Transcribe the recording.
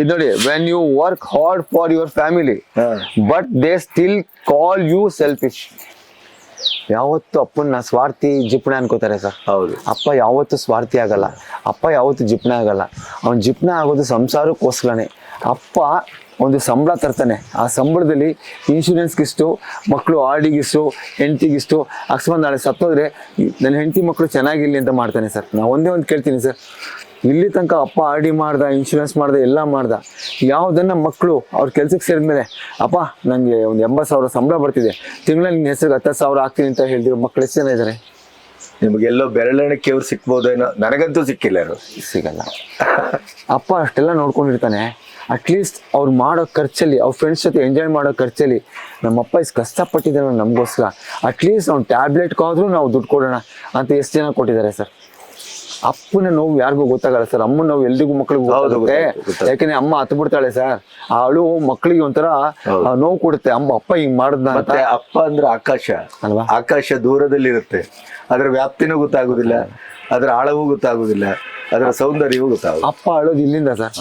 ಇದು ನೋಡಿ, when you work hard for your family but they still call you selfish. ಯಾವತ್ತು ಅಪ್ಪನ ಸ್ವಾರ್ಥಿ ಜಿಪ್ಣ ಅನ್ಕೋತಾರೆ ಸರ್. ಹೌದು. ಅಪ್ಪ ಯಾವತ್ತು ಸ್ವಾರ್ಥಿ ಆಗಲ್ಲ, ಅಪ್ಪ ಯಾವತ್ತು ಜಿಪ್ಣ ಆಗಲ್ಲ. ಅವ್ನು ಜಿಪ್ಣ ಆಗೋದು ಸಂಸಾರಕ್ಕೋಸ್ಕರನೇ. ಅಪ್ಪ ಒಂದು ಸಂಬಳ ತರ್ತಾನೆ, ಆ ಸಂಬಳದಲ್ಲಿ ಇನ್ಶೂರೆನ್ಸ್ಗಿಷ್ಟು, ಮಕ್ಕಳು ಆರ್ಡಿಗಿಷ್ಟು, ಹೆಂಡತಿಗಿಷ್ಟು, ಅಕಸ್ಮಾತ್ ನಾಳೆ ಸತ್ತೋದ್ರೆ ನನ್ನ ಹೆಂಡತಿ ಮಕ್ಕಳು ಚೆನ್ನಾಗಿರ್ಲಿ ಅಂತ ಮಾಡ್ತಾನೆ ಸರ್. ನಾವು ಒಂದೇ ಒಂದು ಕೇಳ್ತೀನಿ ಸರ್, ಇಲ್ಲಿ ತನಕ ಅಪ್ಪ ಆರ್ ಡಿ ಮಾಡ್ದ, ಇನ್ಶೂರೆನ್ಸ್ ಮಾಡ್ದ, ಎಲ್ಲ ಮಾಡ್ದ. ಯಾವುದನ್ನ ಮಕ್ಕಳು ಅವ್ರ ಕೆಲ್ಸಕ್ಕೆ ಸೇರಿದ್ಮೇಲೆ ಅಪ್ಪ ನನಗೆ ಒಂದು 80,000 ಸಂಬಳ ಬರ್ತಿದೆ, ತಿಂಗಳಲ್ಲಿ ನಿನ್ನ ಹೆಸರಿಗೆ 10,000 ಹಾಕ್ತೀನಿ ಅಂತ ಹೇಳಿದ್ರು ಮಕ್ಕಳು ಎಷ್ಟು ಜನ ಇದ್ದಾರೆ? ನಿಮಗೆಲ್ಲೋ ಬೆರಳೆಣಕ್ಕೆ ಅವ್ರು ಸಿಕ್ಬೋದೇನೋ, ನನಗಂತೂ ಸಿಕ್ಕಿಲ್ಲ ಅವರು. ಸಿಗಲ್ಲ. ಅಪ್ಪ ಅಷ್ಟೆಲ್ಲ ನೋಡ್ಕೊಂಡಿರ್ತಾನೆ. ಅಟ್ಲೀಸ್ಟ್ ಅವ್ರು ಮಾಡೋ ಖರ್ಚಲ್ಲಿ, ಅವ್ರ ಫ್ರೆಂಡ್ಸ್ ಜೊತೆ ಎಂಜಾಯ್ ಮಾಡೋ ಖರ್ಚಲ್ಲಿ ನಮ್ಮಪ್ಪ ಇಷ್ಟು ಕಷ್ಟಪಟ್ಟಿದ್ದಾರೆ ನಮಗೋಸ್ಕರ, ಅಟ್ಲೀಸ್ಟ್ ಅವ್ನು ಟ್ಯಾಬ್ಲೆಟ್ಗಾದ್ರೂ ನಾವು ದುಡ್ಡು ಕೊಡೋಣ ಅಂತ ಎಷ್ಟು ಜನ ಕೊಟ್ಟಿದ್ದಾರೆ ಸರ್. ಅಪ್ಪನ ನೋವು ಯಾರಿಗೂ ಗೊತ್ತಾಗಲ್ಲ ಸರ್, ಅಮ್ಮನ ನೋವು ಎಲ್ರಿಗೂ ಮಕ್ಳಿಗೂ ಗೊತ್ತಾಗುತ್ತೆ. ಯಾಕಂದ್ರೆ ಅಮ್ಮ ಹತ್ತು ಬಿಡ್ತಾಳೆ ಸರ್, ಆ ಅಳು ಮಕ್ಕಳಿಗೆ ಒಂಥರ ನೋವು ಕೊಡುತ್ತೆ. ಅಪ್ಪ ಹಿಂಗ್ ಮಾಡಿದ್ನ. ಮತ್ತೆ ಅಪ್ಪ ಅಂದ್ರೆ ಆಕಾಶ ಅಲ್ವಾ, ಆಕಾಶ ದೂರದಲ್ಲಿ ಇರುತ್ತೆ, ಅದರ ವ್ಯಾಪ್ತಿನೂ ಗೊತ್ತಾಗುದಿಲ್ಲ, ಅದರ ಆಳವೂ ಗೊತ್ತಾಗುದಿಲ್ಲ, ಅದರ ಸೌಂದರ್ಯವೂ ಗೊತ್ತಾಗುತ್ತೆ. ಅಪ್ಪ ಅಳೋದು ಇಲ್ಲಿಂದ ಸರ್.